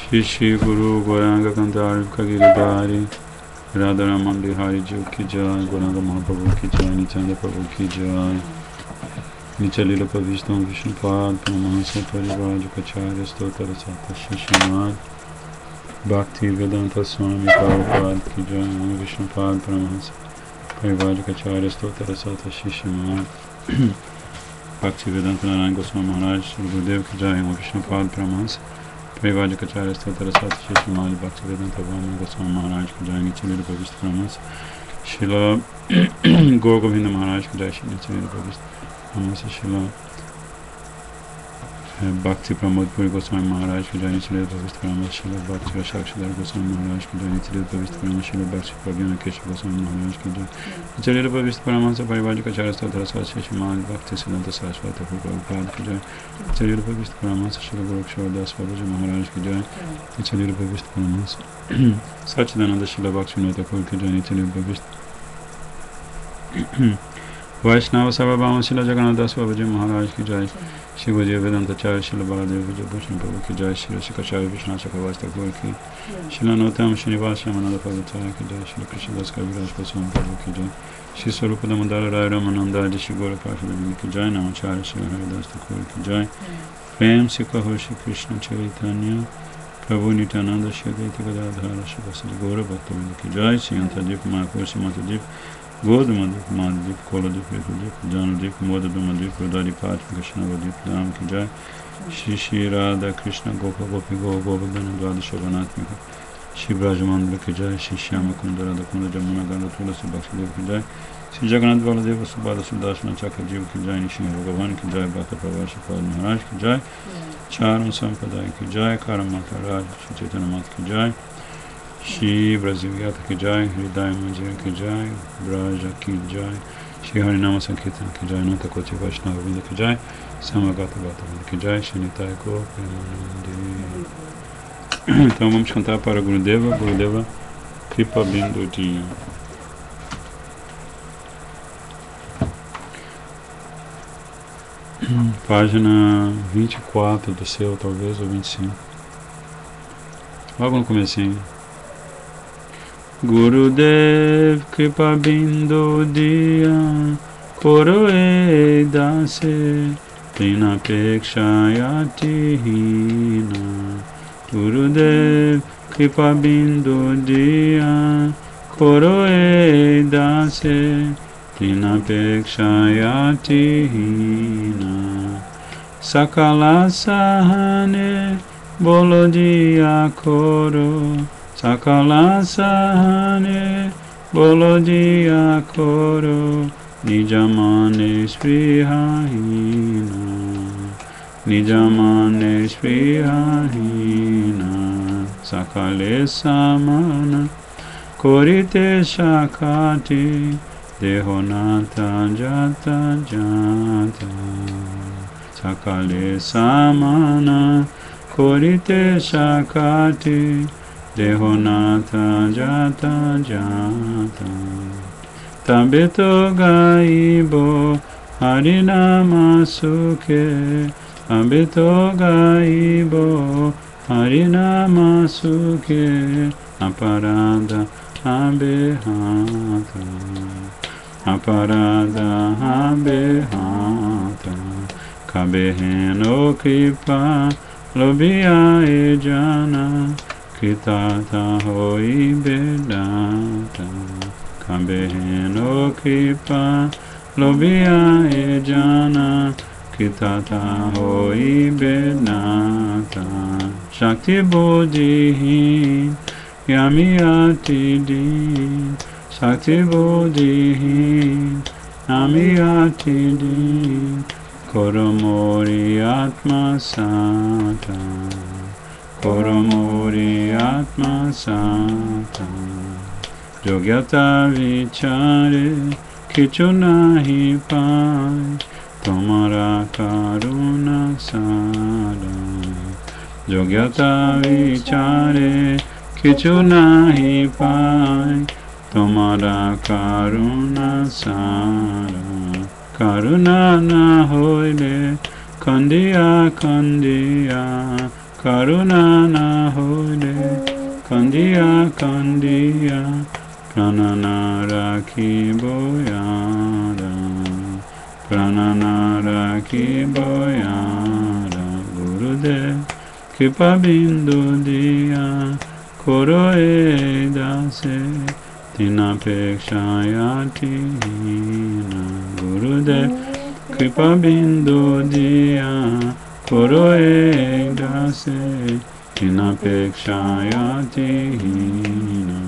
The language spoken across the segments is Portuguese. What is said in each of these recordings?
Shri Guru Gauranga Gandhari Kagiribari Radharaman Bihari Ji ki jai, Gauranga Mahaprabhu ki jai, Nityananda Prabhu ki jai, Nitya Lila Vishnu Vishnupad Paramahansa Parivrajacharya Stotara Sata Shishimad Bhakti Vedanta Swami Prabhupada ki jai, Vishnupad Paramahansa Parivrajacharya Stotara Sata Shishimad Bhakti Vedanta Narayan Goswami Maharaj Gurudev ki jai, Vishnupad Paramahansa Parivrajacharya Stotara Sata Shishimad Bhakti Vedanta Narayan Goswami Maharaj ki jai, Nitya Lila Vishnu Paramahansa Srila Gaur Govinda Maharaj ki jai, Nitya Lila Vishnu Paramahansa Srila Bhakti Pramod Puri Goswami Maharaj ki jai, Nitya Lila Vishnu Paramahansa Srila Bhakti Rashakshadhar Goswami Maharaj ki jai, Nitya Lila Vishnu Paramahansa Srila Bhakti Pragyana Kesha Goswami Maharaj ki jai, Nitya Lila Vishnu Paramahansa Parivrajacharya Stotara Sata Shishimad Bhakti Siddhanta Saraswati Prabhupada ki jai, Nitya Lila Vishnu Paramahansa Srila Gorakshara Das Babaji Maharaj ki jai, Nitya Lila Vishnu Paramahansa Sachidananda Srila Bhaktivinoda Thakur ki jai, Nitya Lila Vishnu Vaishnava Sarvabhauma Srila Jagannath Das Babaji Maharaj ki jai, Shri Gurudev Vedantacharya Srila Baladev Vijayabhushan Prabhu ki jai, Shri Shikacharya Vishwanath Chakravarti Thakur ki, Shri Narottama Srinivas Ramananda Prabhupada ki jai, Shri Krishnadas Kaviraj Goswami Prabhu ki jai, Shri Swarupa Damodara Rai Ramananda Adi Shri Gaura Prabhupada ki jai, Namacharya Shri Haridas Thakur ki jai, Prem Se Kaho Shri Krishna Chaitanya Prabhu Nityananda Shri Advaita Gadadhara Shri Vasari Gaura Bhaktivinoda ki jai, Shri Antadip Mayapur Shri Matadip Godamadip Madhip Koladip Rekudip Janadip Modadumadip Rodadip Atmika Shnavadip Dham ki jai, Shri Shri Radha Krishna Gopa Gopi Go Govardhana Dvadashavanatmika Shri Brajamandala ki jai, Shri Shyama Kunda Radha Kunda Jamuna Ganga Tulasi Bhaktidev ki jai, Shri Jagannath Baladeva Subhada Sudashna Chakra Jiva ki jai, Nishina Bhagavan ki jai, Bhakta Pravashi Pad Maharaj ki jai, Charan Sampadaya ki jai, Karamata Raj Shri Chaitanya Mat ki jai, Shri Brazilyata ki jai, Hridaya Manjira ki jai, Braja ki jai, Shri Harinama Sankirtan ki jai, Nanta Koti Vaishnava Vinda ki jai, Samagata Gata Vinda ki jai, Shri Nitai Ko Premanande. Então vamos cantar para Gurudeva, Gurudeva Kripa Bindu Dia. Página 24 do seu, talvez, ou 25. Logo no comecinho. Gurudev Kripa Bindu Dia Koroe Dase Tina Pekshayati Hina. Gurudev Kripa Bindu Dia Koroe Dase Tina Pekshayati Hina. Sakala Sahane Bolo Dia Koro Sakala Sahane Bolo Dia Koro Nijamane Sprihahina Nijamane Sprihahina Sakale Samana Korite Shakati Dehonata Jata Jata Sakale Samana Korite Shakati Dehonata Jata Jata Tabeto Gaibo Harinama Sukhe Tabeto Gaibo Harinama Sukhe Aparada Abehata Aparada Abehata Kabeheno Kripa Lobia Ejana Kitata Hoi Bedata Kabeheno Kripa Lobia Ejana Kitata Hoi Bedata Shakti Bodhi Yamiyati Din Shakti Bodhi Yamiyati Din Koromori Atma Sata Koromori Atma Sata Jogyata Vichare Kichu Nahi Pai Tomara Karuna Sara Jogyata Vichare Kichu Nahi Pai Tomara Karuna Sara Karuna Na Hoile Kandiya Kandiya Karuna Na Hoile Kandiya Kandiya Prananara Ki Boyara Prananara Ki Boyara Gurudev Kripa Bindu Diya Koro Edase Tina Pekshayati Hina Gurudev Kripa Bindu Diya Koro Edase Tina Pekshayati Hina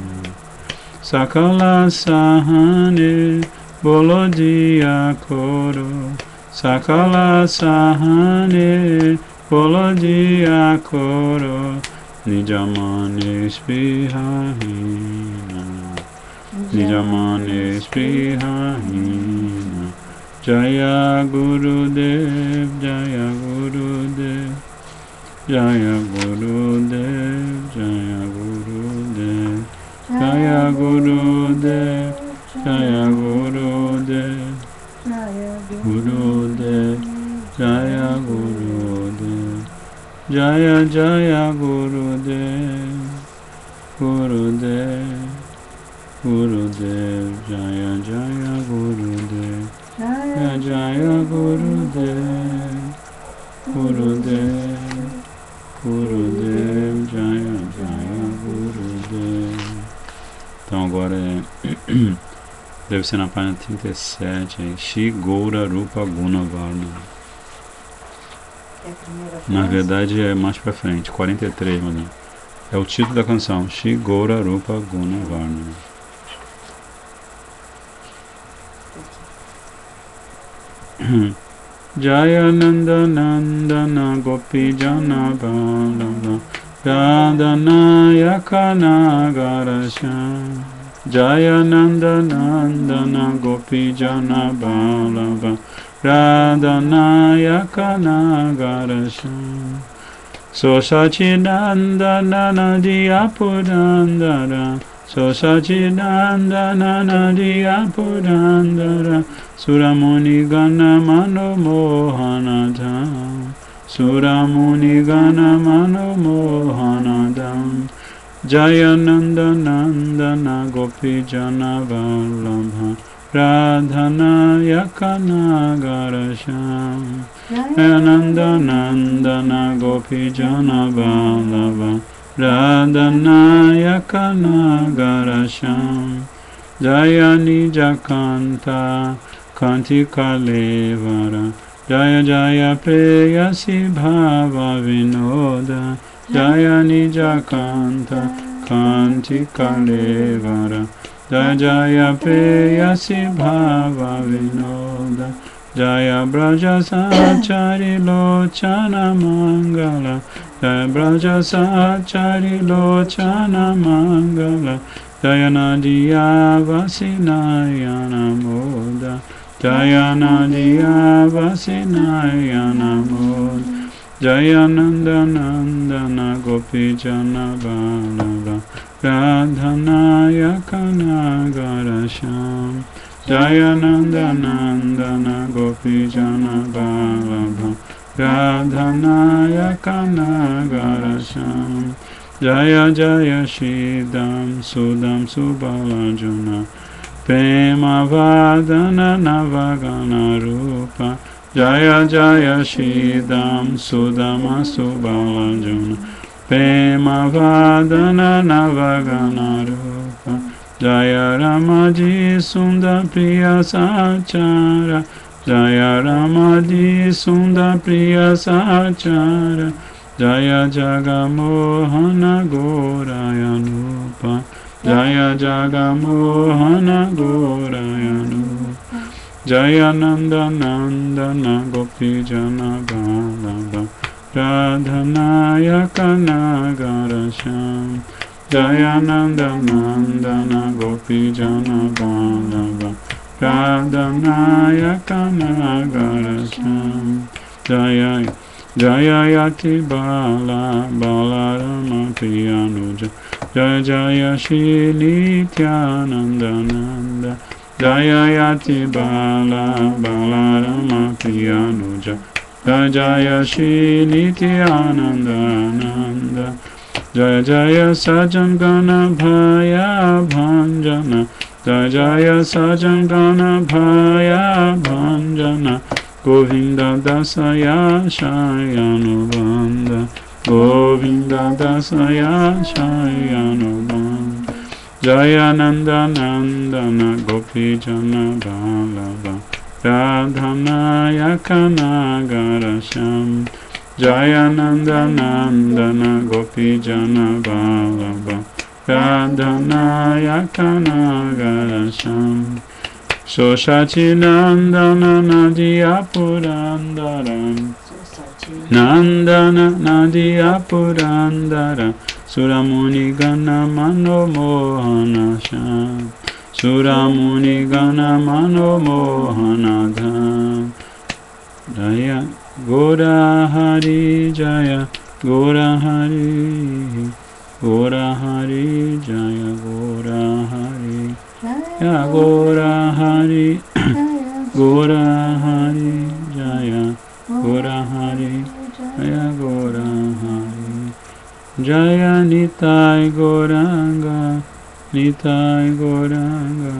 Sakala Sahane Bolo Diya Koro Sakala Sahane Bolo Diya Koro Nijamani Spihahina Nijamani Spihahina Jaya Gurudev Jaya Gurudev Jaya Gurudev Jaya Gurudev Jaya Gurudev Jaya Gurudev Gurudev Jaya Gurudev Jaya Jaya Gurudev Gurudev Gurudev Jaya Jaya Gurudev Jaya Jaya Gurudev Gurudev Gurudev Jaya Jaya Gurudev. Então agora deve ser na página 37 aí. Shri Gaura Rupa Guna Varna. Na verdade é mais pra frente, 43, mas é o título da canção, Shri Gaura Rupa Guna Varna. Jaya Nanda Nandana Gopi Jana Balava Radhana Yakana Garasha Jaya Nanda Nandana Gopi Jana Balava Radhana Yakana Garasha So Sachidandana Nadiya Purandara So Sachidandana Nadiya Purandara Suramuni Gana Mano Mohanadam Suramuni Gana Mano Mohanadam Jayananda Nandana Gopi Jana Vallabha Radhana Yakana Garasham Jayananda Nandana Gopi Jana Vallabha Radhana Yakana Garasham Jaya Nijakanta Kanti Kalevara Jaya Jaya Preyasi Bhava Vinoda Jaya Nijakanta Kanti Kalevara Jaya Jaya Preyasi Bhava Vinoda Jaya Braja Sachari Lochana Mangala Jaya Braja Sachari Lochana Mangala Jaya Nadiya Vasinayana Moda Jaya Nadiya Vasinayana Moda Jaya Nanda Nandana Gopi Jana Vallabha Radhana Yakana Garasham Jaya Nanda Nandana Gopi Jana Vallabha Radhana Yakana Garasham Jaya Jaya Shidam Sudam Subalajuna Prema Vadana Navagana Rupa Jaya Jaya Shidam Sudama Subalajuna Prema Vadana Navagana Rupa Jaya Ramaji Sunda Priya Sachara Jaya Ramaji Sunda Priya Sachara Jaya Jagamohana Gorayanupa Jaya Jagamohana Gorayanupa Jaya Nanda Nandana Gopi Jana Vallabha Radhana Yakana Garasham Jaya Nanda Nandana Gopi Jana Vallabha Radhana Yakana Garasham Jaya Jaya Yati Bala Balarama Priyanuja Jaya Jaya Shri Nityananda Jaya Yati Bala Balarama Priyanuja Jaya Jaya Shri Nityananda Jaya Jaya Sajangana Bhaya Bhanjana, Jaya Jaya Sajangana Bhaya Bhanjana, Govinda Dasaya Shayanubanda, Govinda Dasaya Shayanubanda, Jaya Nanda Nandana Gopi Jana Balava, Radhanaya Kanagara Sham, Jaya Nanda Nandana Gopi Jana Balava, Radhanaya Kanagara Sham, Soshati Nandana Nadia Purandaram, Nandana Nadia Purandara, Suramuni Gana Mano Mohana Sham, Suramuni Gana Mano Mohana Dham, Jaya Gora Hari Jaya Gora Hari, Gora Hari Jaya Gora Hari, Jaya Gora Hari, Gora Hari Jaya Gora Hari, Jaya Gora Hari, Jaya Nitai Goranga, Nitai Goranga,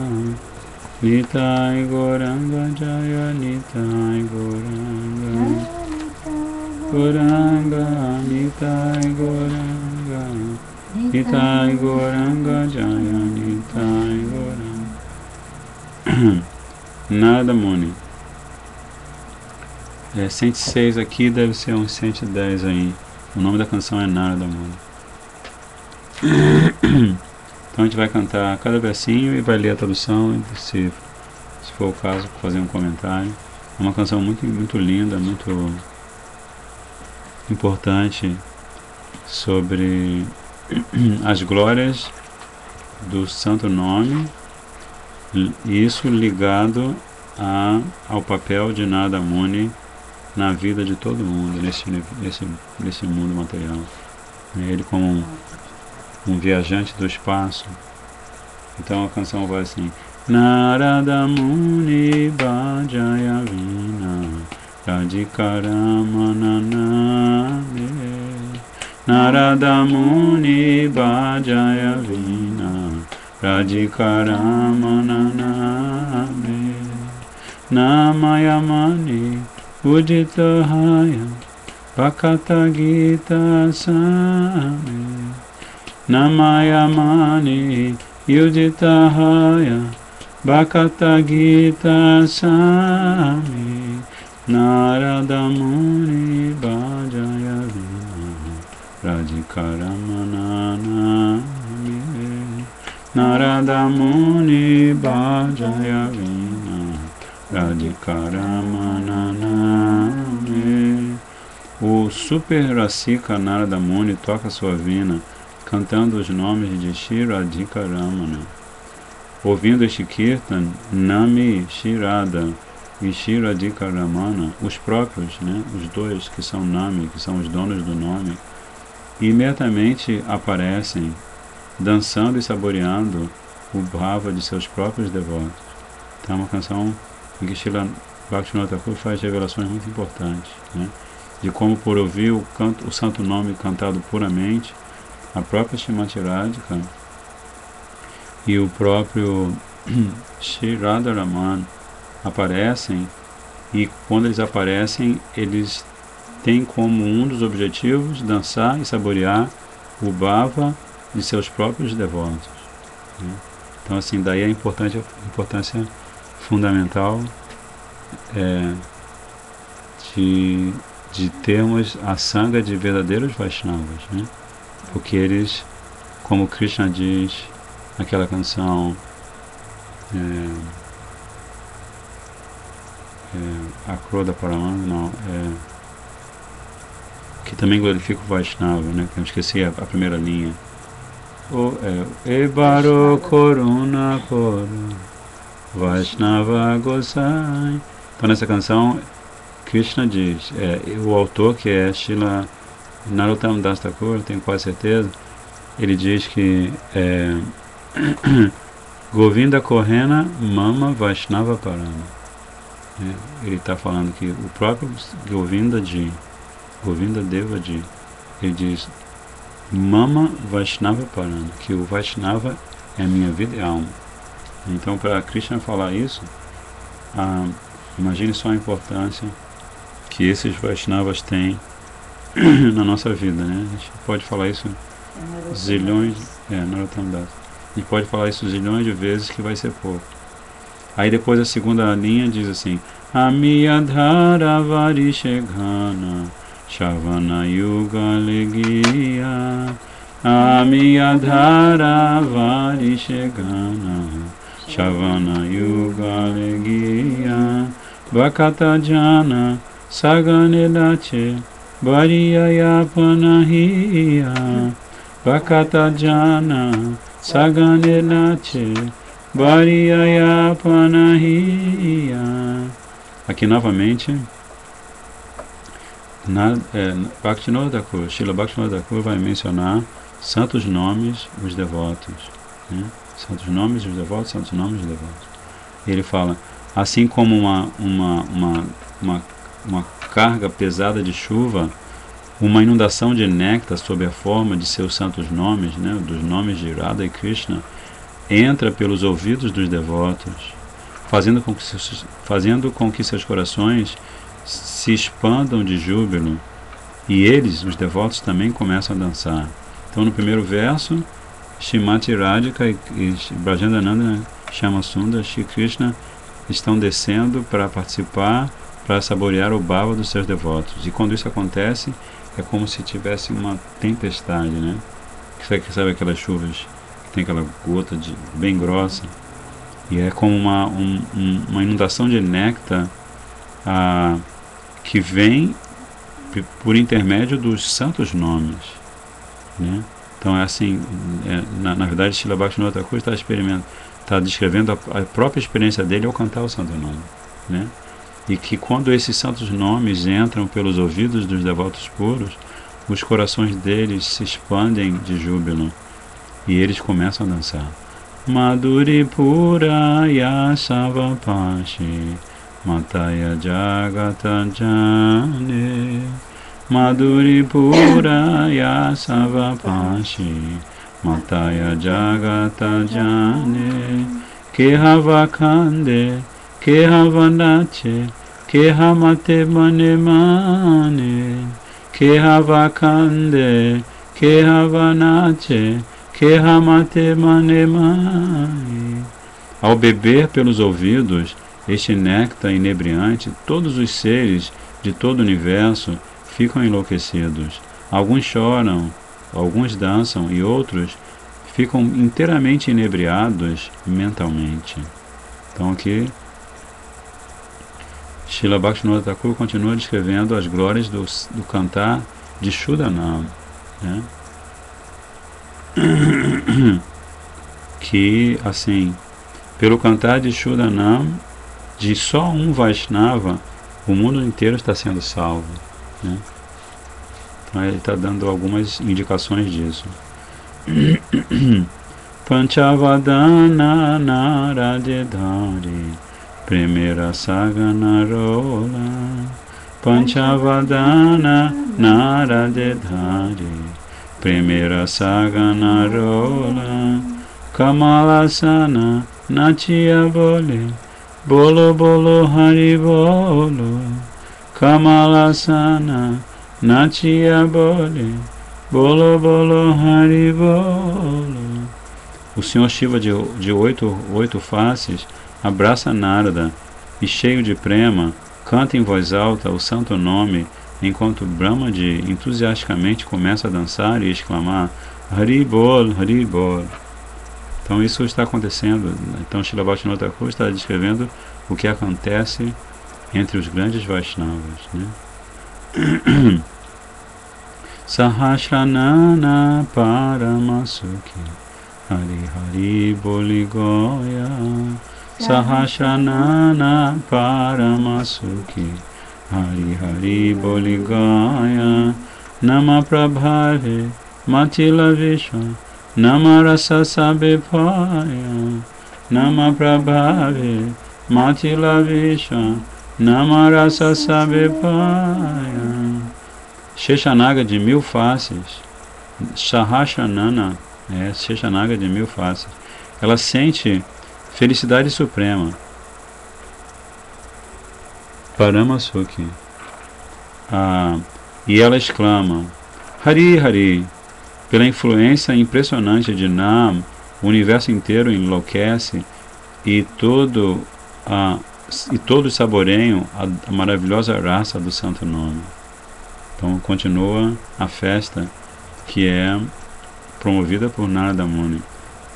Nitai Goranga, Jaya Nitai Goranga, Goranga, Nitai Goranga, Nitai Goranga, Jaya Nitai Goranga. Nada Muni. 106 aqui deve ser uns 110 aí. O nome da canção é Narada Muni. Então a gente vai cantar cada versinho e vai ler a tradução e se for o caso fazer um comentário. É uma canção muito linda, muito importante sobre as glórias do santo nome, e isso ligado ao papel de Narada Muni na vida de todo mundo, nesse mundo material. Ele como um viajante do espaço. Então a canção vai assim: Narada Muni Bhajaya Vina Rajikaramana Name, Narada Muni Bhajaya Vina Rajikaramana Name, Namayamani Uditahaya Bhakata Gita Same, Namayamani Uditahaya Bhakata Gita Same, Narada Muni Bhajaya Vina Rajikaramana Name, Narada Muni Bhajaya Vina Rajikaramana Name. O Super Rasika Narada Muni toca sua vina cantando os nomes de Shri Radhika Ramana. Ouvindo este Kirtan, Nami Shirada e Shri Radhika Ramana, os próprios, os dois que são Nami, que são os donos do nome, imediatamente aparecem dançando e saboreando o bhava de seus próprios devotos. Então é uma canção em que Srila Bhaktivinoda Thakur faz revelações muito importantes, de como, por ouvir o santo nome cantado puramente, a própria Srimati Radhika e o próprio Shri Radharaman aparecem, e quando eles aparecem, eles têm como um dos objetivos dançar e saborear o bhava de seus próprios devotos. Então, assim, daí a importância fundamental de termos a sanga de verdadeiros Vaishnavas, porque eles, como Krishna diz naquela canção Akroda Paramana, que também glorifica o Vaishnava, que eu esqueci a primeira linha. Ebaro Koruna Koru Vaishnava Gosai. Então nessa canção Krishna diz, o autor, que é Srila Narottam Das Thakur, tenho quase certeza, ele diz que Govinda Korena Mama Vaishnava Parama. Ele está falando que o próprio Govinda Devaji, ele diz, Mama Vaishnava Parana, que o Vaishnava é a minha vida e alma. Então, para Krishna falar isso, imagine só a importância que esses Vaishnavas têm na nossa vida, né? A gente pode falar isso zilhões, Narottam Das. A gente pode falar isso zilhões de vezes que vai ser pouco. Aí depois a segunda linha diz assim: Amiyadhara Varisheghana Shavana Yuga Legia Amiyadhara Varisheghana Shavana Yuga Legia Bhakata Jana Saganelache Variyaya Panahiya Bhakata Jana Saganelache Variyaya Panahiya. Aqui novamente, Bhaktivinoda Thakur, Srila Bhaktivinoda Thakur vai mencionar santos nomes, os devotos, né? Santos nomes, os devotos, santos nomes, os devotos. Ele fala, assim como uma carga pesada de chuva, uma inundação de néctar sob a forma de seus santos nomes, né, dos nomes de Radha e Krishna, entra pelos ouvidos dos devotos, fazendo com que seus corações se expandam de júbilo, e eles, os devotos, também começam a dançar. Então, no primeiro verso, Shrimati Radhika e Brajendananda Shyamasundar, Shri Krishna, estão descendo para participar, para saborear o bhava dos seus devotos. E quando isso acontece, é como se tivesse uma tempestade, né? Sabe aquelas chuvas que tem aquela gota bem grossa? E é como uma inundação de néctar que vem por intermédio dos santos nomes, né? Então é assim, na verdade, Srila Bhaktivinoda Thakur está descrevendo a própria experiência dele ao cantar o santo nome, né? E que quando esses santos nomes entram pelos ouvidos dos devotos puros, os corações deles se expandem de júbilo e eles começam a dançar. Madhuri Pura Yasava Pashi Mataya Jagata Jane Madhuri Pura Yasava Pashi Mataya Jagata Jane Kehava Kande Kehava Nache Kehamate Mane Mane Kehava Kande Kehava Nache Kehamate Mane Mane. Ao beber pelos ouvidos este néctar inebriante, todos os seres de todo o universo ficam enlouquecidos. Alguns choram, alguns dançam e outros ficam inteiramente inebriados mentalmente. Então aqui Srila Bhaktivinoda Thakur continua descrevendo as glórias do cantar de Shuddhanam, né? Que, assim, pelo cantar de Shuddhanam, de só um Vaishnava, o mundo inteiro está sendo salvo, né? Então ele está dando algumas indicações disso. Panchavadana Naradedhari Primera Saganarola Panchavadana Naradedhari Primera Saganarola Kamalasana Natya Bole Bolo Bolo Hari Bolo Kamalasana Natya Bole Bolo Bolo Hari Bolo. O Senhor Shiva de oito faces abraça Narada e, cheio de prema, canta em voz alta o santo nome, enquanto Brahmaji entusiasticamente começa a dançar e exclamar Hari Bol, Hari Bol. Então isso está acontecendo. Então Srila Bhaktivinoda Thakur está descrevendo o que acontece entre os grandes Vaishnavas, né? Sahasranana Paramasuki Hari Hari Boligoya Sahasranana Paramasuki Hari Hari Boligoya Nama Prabhave Matila Vishwa Nama Rasa Sabepaya Nama Prabhave Matila Vishwa Nama Rasa Sabepaya. Sheshanaga de 1000 faces Sahasranana, Sheshanaga de 1000 faces. Ela sente felicidade suprema. Paramasukhi. E ela exclama: Hari Hari. Pela influência impressionante de Nam, o universo inteiro enlouquece e todos saboreiam a maravilhosa raça do santo nome. Então continua a festa que é promovida por Narada Muni.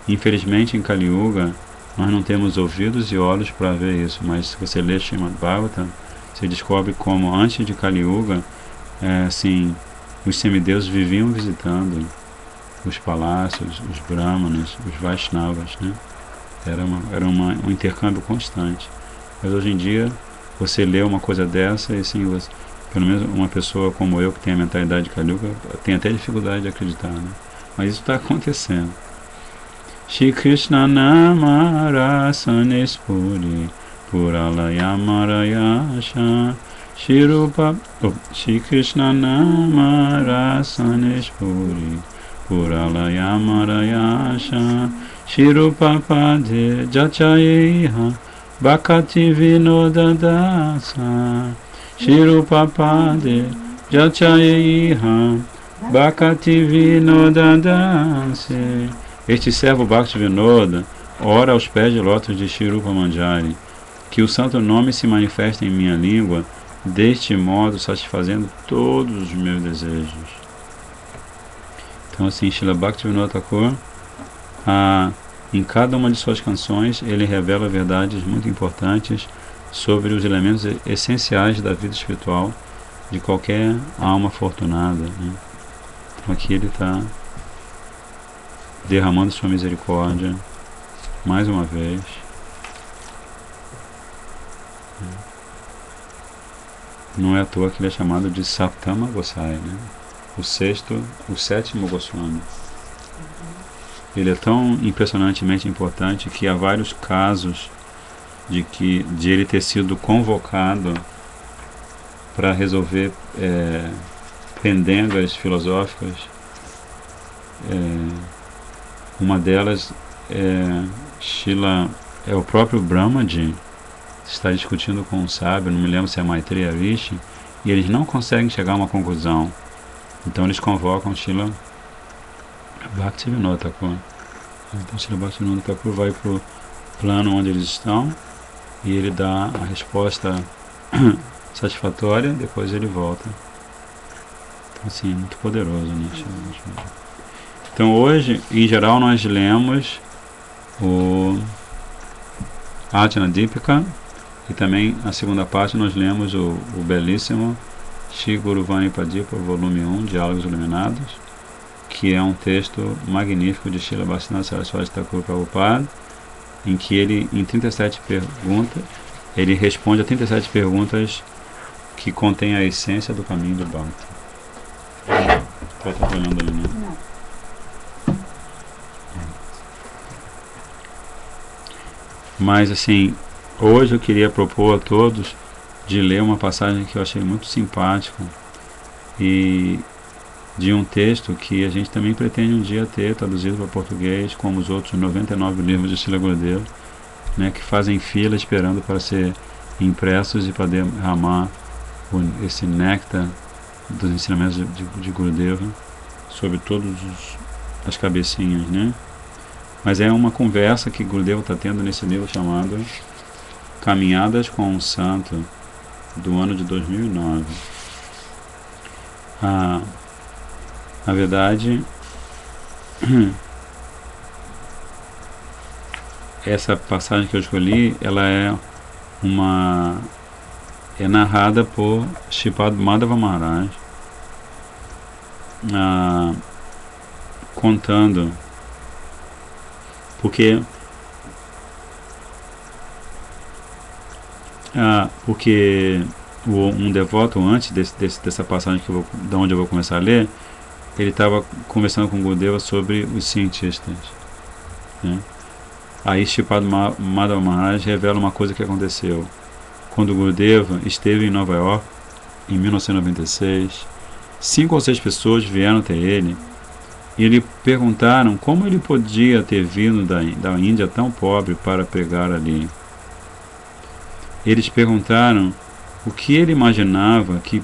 Infelizmente em Kali Yuga nós não temos ouvidos e olhos para ver isso, mas se você lê Srimad Bhagavatam, você descobre como antes de Kali Yuga, os semideuses viviam visitando os palácios, os brahmanas, os Vaishnavas, né? Era um intercâmbio constante. Mas hoje em dia, você lê uma coisa dessa e assim, pelo menos uma pessoa como eu, que tem a mentalidade de Kali Yuga, tem até dificuldade de acreditar, né? Mas isso está acontecendo. Shri Krishna Nama Rasanespuri Puralaya Marayasha Shri Krishna Nama Rasanespuri Puralaya Marayasha Shirupapade Jachayeha Bhakati Vinoda Dasa Shirupapade Jachayeha Bhakati Vinoda Dasa. Este servo Bhakti Vinoda ora aos pés de lótus de Shirupa Manjari, que o santo nome se manifesta em minha língua, deste modo satisfazendo todos os meus desejos. Então assim, Srila Bhaktivinoda Thakur, em cada uma de suas canções, ele revela verdades muito importantes sobre os elementos essenciais da vida espiritual de qualquer alma afortunada, né? Então aqui ele está derramando sua misericórdia mais uma vez. Não é à toa que ele é chamado de Saptama Gosai, né? O sétimo Goswami. Ele é tão impressionantemente importante que há vários casos de ele ter sido convocado para resolver pendengas filosóficas. Uma delas é o próprio Brahmaji está discutindo com um sábio, não me lembro se é Maitreya Rishi, e eles não conseguem chegar a uma conclusão. Então eles convocam Srila Bhaktivinoda Thakur. Então Srila Bhaktivinoda Thakur vai para o plano onde eles estão e ele dá a resposta satisfatória, depois ele volta. Então assim, é muito poderoso, né? Então hoje, em geral, nós lemos o Ajna Dipika e também a segunda parte nós lemos o belíssimo Shri Guru Vani Padipa, volume 1, Diálogos Iluminados, que é um texto magnífico de Srila Bhaktivinoda Saraswati Thakur Prabhupada, em que ele, em 37 perguntas, ele responde a 37 perguntas que contêm a essência do caminho do Bhakti. Está atrapalhando ali, né? Mas assim, hoje eu queria propor a todos de ler uma passagem que eu achei muito simpática e de um texto que a gente também pretende um dia ter traduzido para português, como os outros 99 livros de Srila Gurudeva, né, que fazem fila esperando para ser impressos e para derramar esse néctar dos ensinamentos de Gurudeva sobre todas as cabecinhas, né? Mas é uma conversa que Gurudeva está tendo nesse livro chamado Caminhadas com um Santo, do ano de 2009. Na verdade, essa passagem que eu escolhi, ela é narrada por Shripad Madhava Maharaj, contando porque um devoto, antes dessa passagem da onde eu vou começar a ler, ele estava conversando com Gurudeva sobre os cientistas, né? Aí Shripad Madhava Maharaj revela uma coisa que aconteceu quando Gurudeva esteve em Nova York em 1996. 5 ou 6 pessoas vieram até ele E lhe perguntaram como ele podia ter vindo da Índia tão pobre para pregar ali. Eles perguntaram o que ele imaginava que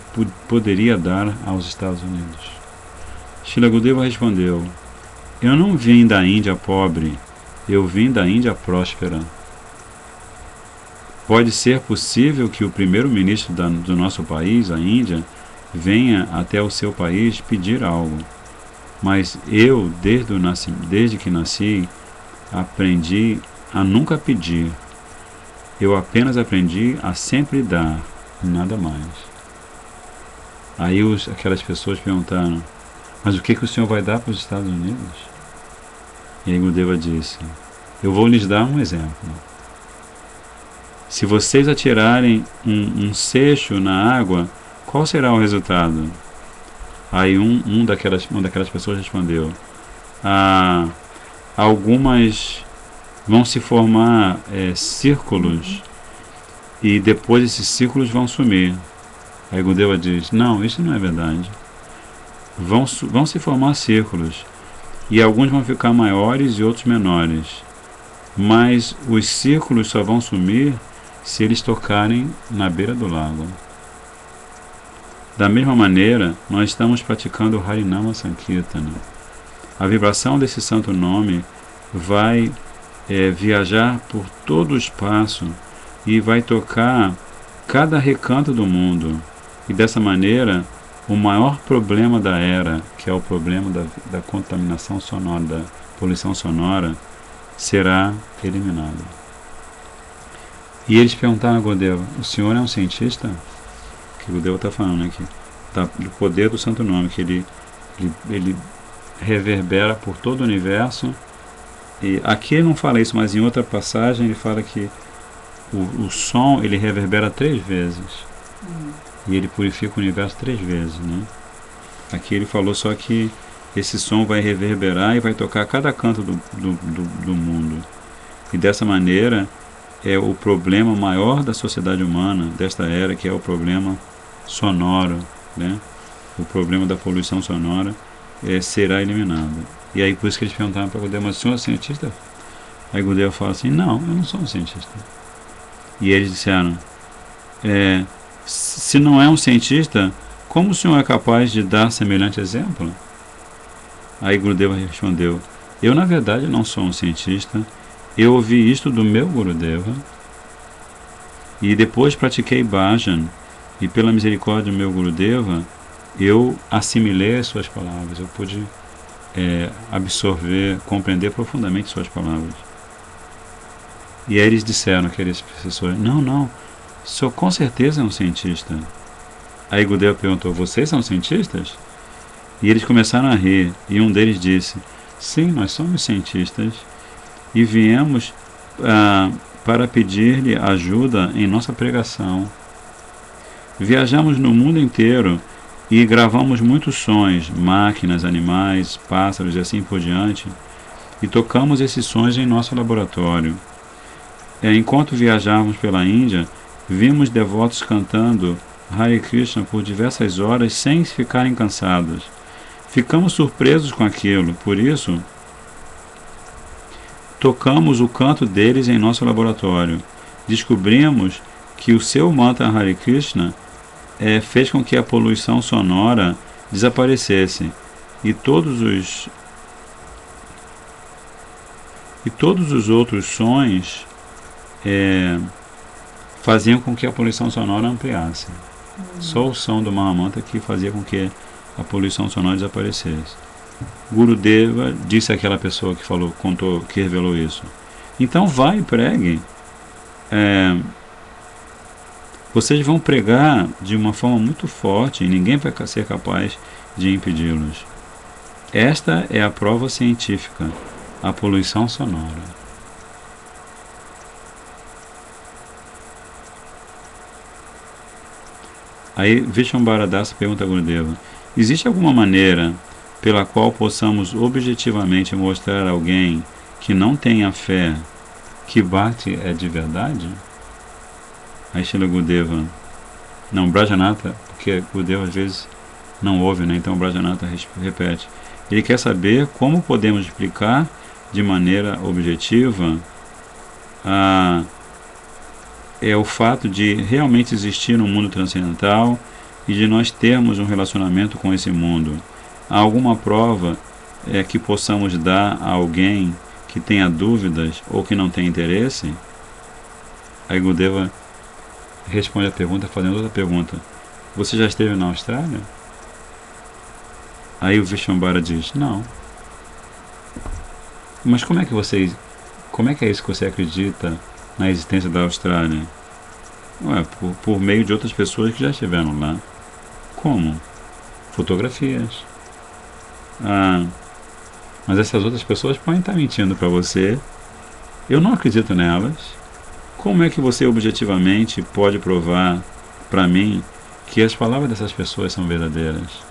poderia dar aos Estados Unidos. Srila Gurudeva respondeu: eu não vim da Índia pobre, eu vim da Índia próspera. Pode ser possível que o primeiro-ministro do nosso país, a Índia, venha até o seu país pedir algo. Mas eu, desde que nasci, aprendi a nunca pedir. Eu apenas aprendi a sempre dar, nada mais. Aí aquelas pessoas perguntaram: mas o que o senhor vai dar para os Estados Unidos? E aí Gurudeva disse: eu vou lhes dar um exemplo. Se vocês atirarem um cesto na água, qual será o resultado? Aí uma daquelas pessoas respondeu: algumas vão se formar círculos, e depois esses círculos vão sumir. Aí Gurudeva diz: não, isso não é verdade. Vão se formar círculos, e alguns vão ficar maiores e outros menores. Mas os círculos só vão sumir se eles tocarem na beira do lago. Da mesma maneira, nós estamos praticando o Harinama Sankirtana. A vibração desse santo nome vai viajar por todo o espaço e vai tocar cada recanto do mundo. E dessa maneira, o maior problema da era, que é o problema da contaminação sonora, da poluição sonora, será eliminado. E eles perguntaram a Gurudeva: o senhor é um cientista? Que Gurudeva está falando aqui, do poder do santo nome, que ele reverbera por todo o universo. E aqui ele não fala isso, mas em outra passagem ele fala que o som ele reverbera 3 vezes. E ele purifica o universo 3 vezes, né? Aqui ele falou só que esse som vai reverberar e vai tocar cada canto do mundo. E dessa maneira é o problema maior da sociedade humana desta era, que é o problema sonoro, né? O problema da poluição sonora será eliminado. E aí por isso que eles perguntaram para Gurudeva: mas o senhor é cientista? Aí Gurudeva fala assim: não, eu não sou um cientista. E eles disseram: se não é um cientista, como o senhor é capaz de dar semelhante exemplo? Aí Gurudeva respondeu: eu na verdade não sou um cientista, eu ouvi isto do meu Gurudeva e depois pratiquei bhajan, e pela misericórdia do meu Gurudeva eu assimilei as suas palavras, eu pude absorver, compreender profundamente suas palavras. E aí eles disseram, aqueles professores: não, o senhor com certeza é um cientista. Aí Gurudeva perguntou: vocês são cientistas? E eles começaram a rir, e um deles disse: sim, nós somos cientistas e viemos para pedir-lhe ajuda em nossa pregação. Viajamos no mundo inteiro e gravamos muitos sons, máquinas, animais, pássaros e assim por diante, e tocamos esses sons em nosso laboratório. Enquanto viajávamos pela Índia, vimos devotos cantando Hare Krishna por diversas horas sem ficarem cansados. Ficamos surpresos com aquilo, por isso tocamos o canto deles em nosso laboratório. Descobrimos que o seu mantra Hare Krishna fez com que a poluição sonora desaparecesse, e todos os outros sons faziam com que a poluição sonora ampliasse. Só o som do Mahamantra que fazia com que a poluição sonora desaparecesse. Gurudeva disse àquela pessoa que contou, que revelou isso: então vai e pregue. Vocês vão pregar de uma forma muito forte e ninguém vai ser capaz de impedi-los. Esta é a prova científica, a poluição sonora. Aí Vishwambara Das pergunta a Gurudeva: existe alguma maneira pela qual possamos objetivamente mostrar a alguém que não tenha fé que Bhakti é de verdade? Aí Srila Gurudeva, não, Brajanatha, porque Gurudeva às vezes não ouve, né? Então o Brajanata repete. Ele quer saber como podemos explicar de maneira objetiva o fato de realmente existir um mundo transcendental e de nós termos um relacionamento com esse mundo. Há alguma prova que possamos dar a alguém que tenha dúvidas ou que não tenha interesse? Aí Gurudeva responde a pergunta fazendo outra pergunta. Você já esteve na Austrália? Aí o Vishvambara diz, não. Mas como é que é isso que você acredita na existência da Austrália? Ué, por meio de outras pessoas que já estiveram lá. Como? Fotografias. Mas essas outras pessoas podem estar mentindo para você. Eu não acredito nelas. Como é que você objetivamente pode provar para mim que as palavras dessas pessoas são verdadeiras?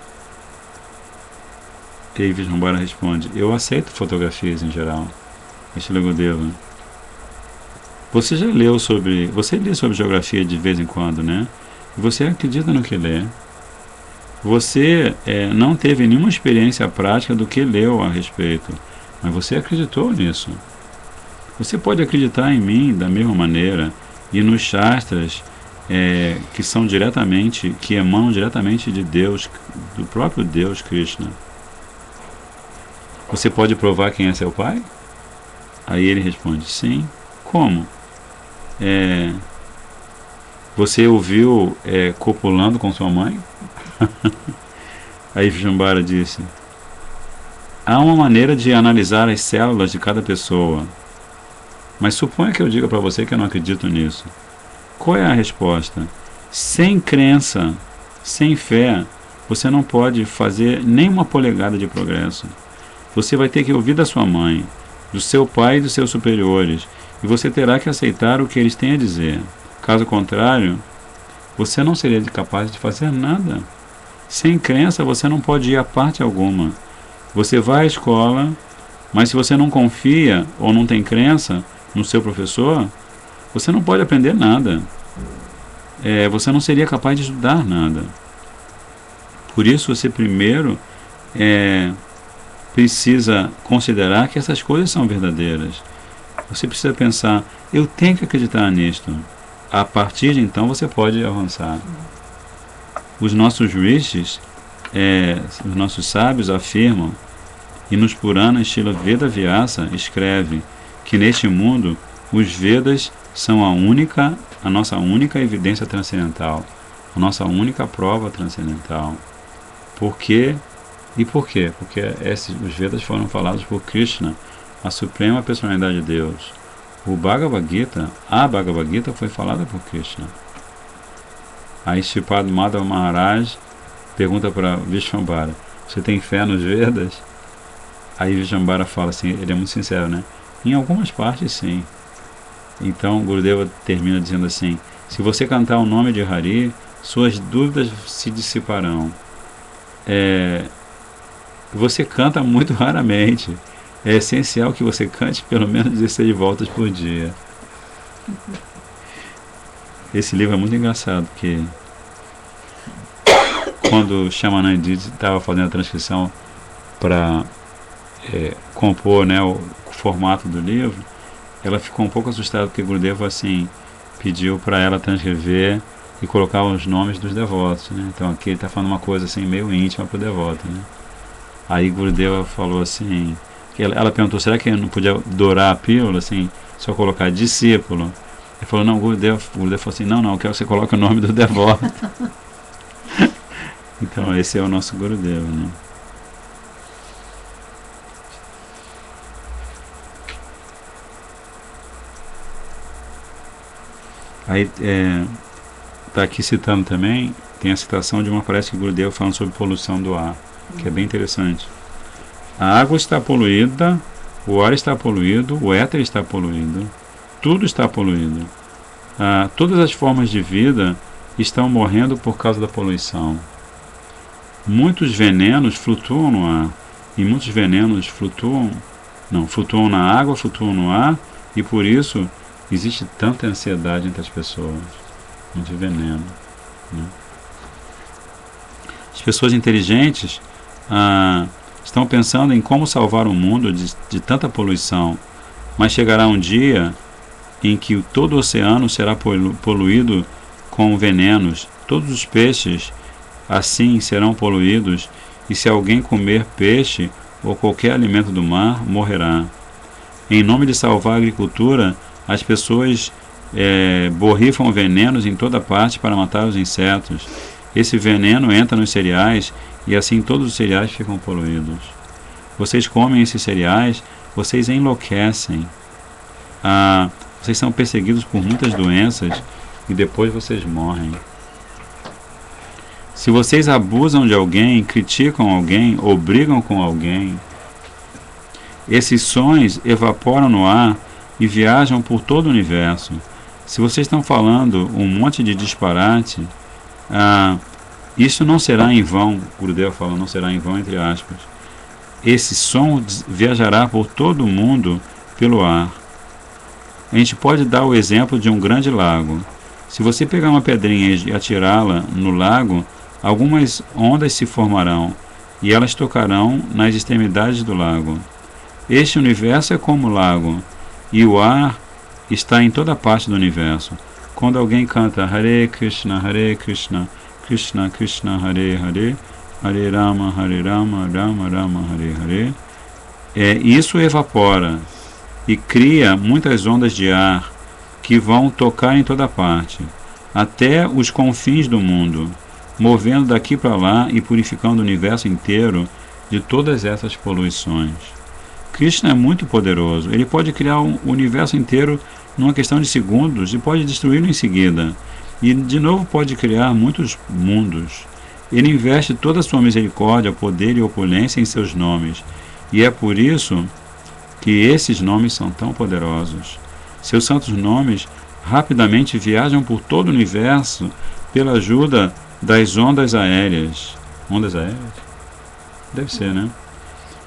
E aí Vishvambara responde, eu aceito fotografias em geral. Srila Gurudeva. Você lê sobre geografia de vez em quando, né? Você acredita no que lê. Você não teve nenhuma experiência prática do que leu a respeito, mas você acreditou nisso. Você pode acreditar em mim da mesma maneira e nos Shastras que emanam diretamente de Deus, do próprio Deus Krishna. Você pode provar quem é seu pai? Aí ele responde, sim. Como? Você o viu copulando com sua mãe? Aí Vishvambara disse, há uma maneira de analisar as células de cada pessoa. Mas suponha que eu diga para você que eu não acredito nisso. Qual é a resposta? Sem crença, sem fé, você não pode fazer nem uma polegada de progresso. Você vai ter que ouvir da sua mãe, do seu pai e dos seus superiores, e você terá que aceitar o que eles têm a dizer. Caso contrário, você não seria capaz de fazer nada. Sem crença, você não pode ir a parte alguma. Você vai à escola, mas se você não confia ou não tem crença no seu professor, você não pode aprender nada. Você não seria capaz de estudar nada. Por isso, você primeiro precisa considerar que essas coisas são verdadeiras. Você precisa pensar, eu tenho que acreditar nisto. A partir de então, você pode avançar. Os nossos rishis, os nossos sábios afirmam, e nos Puranas, Srila Veda Vyasa escreve que neste mundo os Vedas são a nossa única evidência transcendental, a nossa única prova transcendental. Por quê? E por quê? Porque os Vedas foram falados por Krishna, a suprema personalidade de Deus. A Bhagavad Gita foi falada por Krishna. Aí Shripad Madhava Maharaj pergunta para Vishvambara, você tem fé nos Vedas? Aí Vishvambara fala assim, ele é muito sincero, né? Em algumas partes, sim. Então Gurudeva termina dizendo assim, se você cantar o nome de Hari, suas dúvidas se dissiparão. Você canta muito raramente. É essencial que você cante pelo menos 16 voltas por dia. Esse livro é muito engraçado, porque quando Shamanand estava fazendo a transcrição para compor, né, o formato do livro, ela ficou um pouco assustada, porque Gurudeva assim, pediu para ela transcrever e colocar os nomes dos devotos, né? Então aqui ele está falando uma coisa assim, meio íntima para o devoto, né? Aí Gurudeva falou assim, ela perguntou, será que eu não podia dourar a pílula, assim, só colocar discípulo? Ele falou, não, Gurudeva falou assim, não, eu quero que você coloque o nome do devoto. Então esse é o nosso Gurudeva, né? Aí está aqui citando também, tem a citação de uma palestra que Gurudeva falando sobre poluição do ar, que é bem interessante. A água está poluída, o ar está poluído, o éter está poluído, tudo está poluído. Todas as formas de vida estão morrendo por causa da poluição. Muitos venenos flutuam no ar, e muitos venenos flutuam na água, flutuam no ar, e por isso existe tanta ansiedade entre as pessoas, muito veneno, né? As pessoas inteligentes estão pensando em como salvar o mundo de tanta poluição, mas chegará um dia em que todo o oceano será poluído com venenos, todos os peixes assim serão poluídos, e se alguém comer peixe ou qualquer alimento do mar, morrerá. Em nome de salvar a agricultura, as pessoas borrifam venenos em toda parte para matar os insetos. Esse veneno entra nos cereais e assim todos os cereais ficam poluídos. Vocês comem esses cereais, vocês enlouquecem. Vocês são perseguidos por muitas doenças e depois vocês morrem. Se vocês abusam de alguém, criticam alguém ou brigam com alguém, esses sons evaporam no ar e viajam por todo o universo. Se vocês estão falando um monte de disparate, isso não será em vão. Gurudeva fala, não será em vão, entre aspas. Esse som viajará por todo o mundo pelo ar. A gente pode dar o exemplo de um grande lago. Se você pegar uma pedrinha e atirá-la no lago, algumas ondas se formarão e elas tocarão nas extremidades do lago. Este universo é como o lago, e o ar está em toda parte do universo. Quando alguém canta Hare Krishna, Krishna Krishna, Hare Hare, Hare Rama, Rama Rama, Hare Hare, isso evapora e cria muitas ondas de ar que vão tocar em toda parte, até os confins do mundo, movendo daqui para lá e purificando o universo inteiro de todas essas poluições. Krishna é muito poderoso. Ele pode criar o universo inteiro numa questão de segundos e pode destruí-lo em seguida. E de novo pode criar muitos mundos. Ele investe toda a sua misericórdia, poder e opulência em seus nomes. E é por isso que esses nomes são tão poderosos. Seus santos nomes rapidamente viajam por todo o universo pela ajuda das ondas aéreas. Ondas aéreas? Deve ser, né?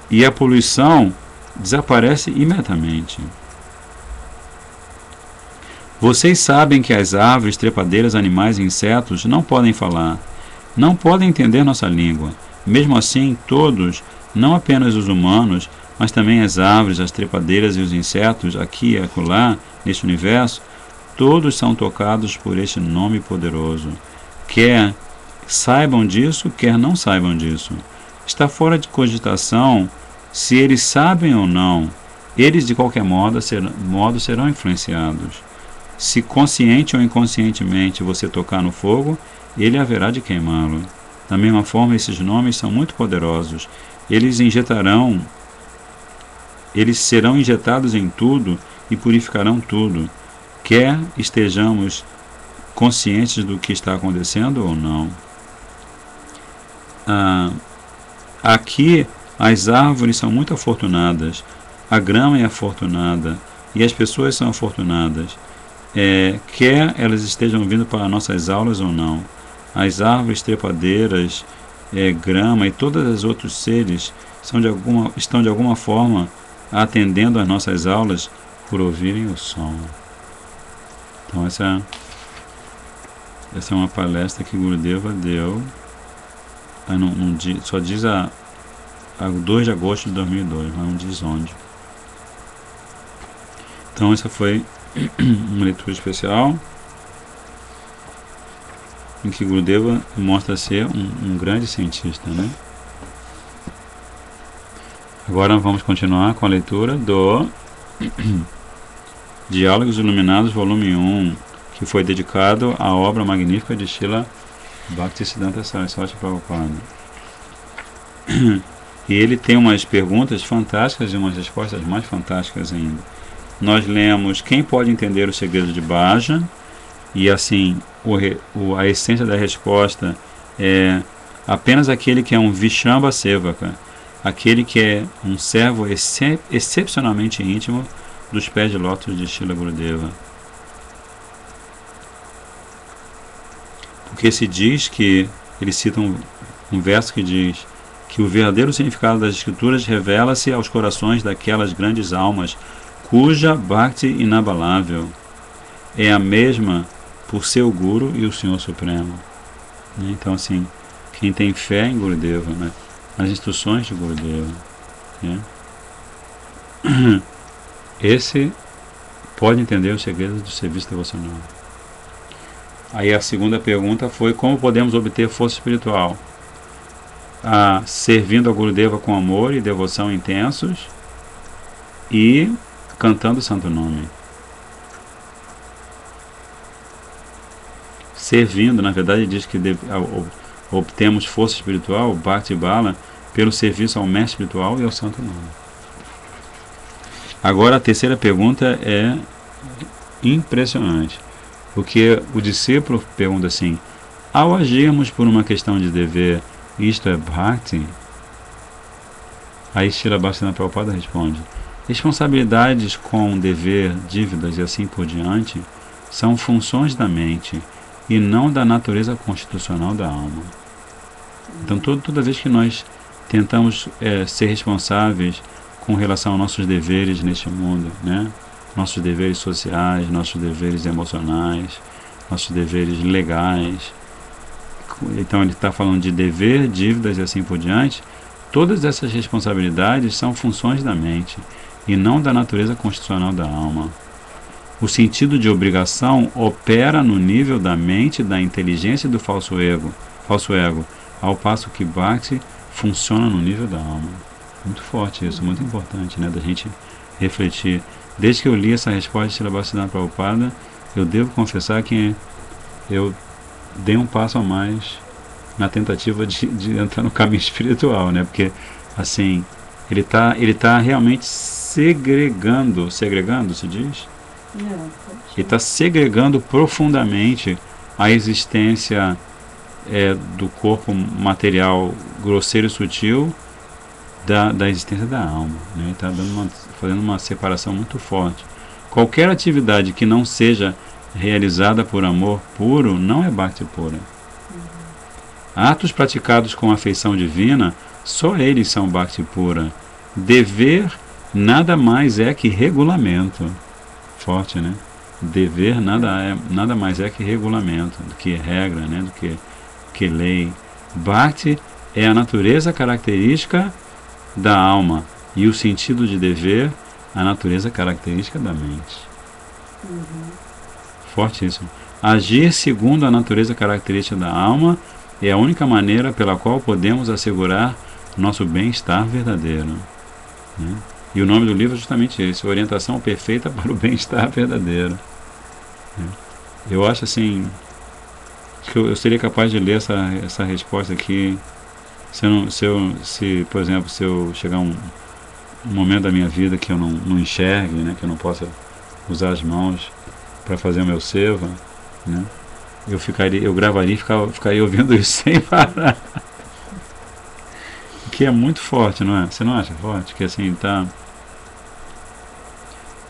E a poluição desaparece imediatamente. Vocês sabem que as árvores, trepadeiras, animais e insetos não podem falar, não podem entender nossa língua. Mesmo assim, todos, não apenas os humanos, mas também as árvores, as trepadeiras e os insetos, aqui e acolá, neste universo, todos são tocados por este nome poderoso. Quer saibam disso, quer não saibam disso. Está fora de cogitação se eles sabem ou não. Eles, de qualquer modo, serão influenciados. Se consciente ou inconscientemente você tocar no fogo, ele haverá de queimá-lo. Da mesma forma, esses nomes são muito poderosos. Eles serão injetados em tudo e purificarão tudo, quer estejamos conscientes do que está acontecendo ou não. Aqui as árvores são muito afortunadas, a grama é afortunada e as pessoas são afortunadas, quer elas estejam vindo para nossas aulas ou não. As árvores, trepadeiras, grama e todos os outros seres estão de alguma forma atendendo às nossas aulas por ouvirem o som. Então essa é uma palestra que Gurudeva deu, só diz a 2 de agosto de 2002, mas não diz onde. Então essa foi uma leitura especial em que Gurudeva mostra ser um grande cientista, né? Agora vamos continuar com a leitura do Diálogos Iluminados, volume 1, que foi dedicado à obra magnífica de Srila Bhaktisiddhanta Saraswati Prabhupada. E ele tem umas perguntas fantásticas e umas respostas mais fantásticas ainda. Nós lemos Quem Pode Entender o Segredo de Bhajan, e assim a essência da resposta é apenas aquele que é um Vishramba Sevaka, aquele que é um servo excepcionalmente íntimo dos pés de lótus de Srila Gurudeva. Porque se diz que, ele cita um verso que diz que o verdadeiro significado das escrituras revela-se aos corações daquelas grandes almas cuja Bhakti inabalável é a mesma por seu Guru e o Senhor Supremo. Então, assim, quem tem fé em Gurudeva, né? Nas instruções de Gurudeva, né? Esse pode entender os segredos do serviço devocional. Aí a segunda pergunta foi: como podemos obter força espiritual? Servindo a Gurudeva com amor e devoção intensos e cantando o Santo Nome. Servindo, na verdade, diz que obtemos força espiritual, Bhakti Bala, pelo serviço ao Mestre espiritual e ao Santo Nome. Agora a terceira pergunta é impressionante, porque o discípulo pergunta assim: ao agirmos por uma questão de dever, isto é Bhakti? Aí Srila Bhaktivinoda Prabhupada responde: responsabilidades com dever, dívidas e assim por diante são funções da mente e não da natureza constitucional da alma. Então toda vez que nós tentamos ser responsáveis com relação aos nossos deveres neste mundo, né? Nossos deveres sociais, nossos deveres emocionais, nossos deveres legais. Então ele está falando de dever, dívidas e assim por diante. Todas essas responsabilidades são funções da mente e não da natureza constitucional da alma. O sentido de obrigação opera no nível da mente, da inteligência e do falso ego, ao passo que Bhakti funciona no nível da alma. Muito forte isso, muito importante, né, da gente refletir. Desde que eu li essa resposta de Srila Bhaktivinoda Prabhupada, eu devo confessar que eu dei um passo a mais na tentativa de entrar no caminho espiritual, né? Porque, assim, ele tá realmente segregando, se diz? Ele está segregando profundamente a existência do corpo material grosseiro e sutil da existência da alma, né? Ele está fazendo uma separação muito forte. Qualquer atividade que não seja realizada por amor puro não é Bhakti pura. Atos praticados com afeição divina, só eles são Bhakti pura. Dever nada mais é que regulamento. Forte, né? Dever nada mais é que regulamento, do que regra, né? Do que lei. Bhakti é a natureza característica da alma e o sentido de dever a natureza característica da mente. Fortíssimo. Agir segundo a natureza característica da alma é a única maneira pela qual podemos assegurar nosso bem-estar verdadeiro, né? E o nome do livro é justamente esse: Orientação Perfeita para o Bem-Estar Verdadeiro. Eu acho assim que eu seria capaz de ler essa resposta aqui se, por exemplo, se eu chegar um momento da minha vida que eu não enxergue, né, que eu não possa usar as mãos para fazer o meu seva, né, eu gravaria e ficaria ouvindo isso sem parar. Que é muito forte, não é? Você não acha forte? Que assim, tá...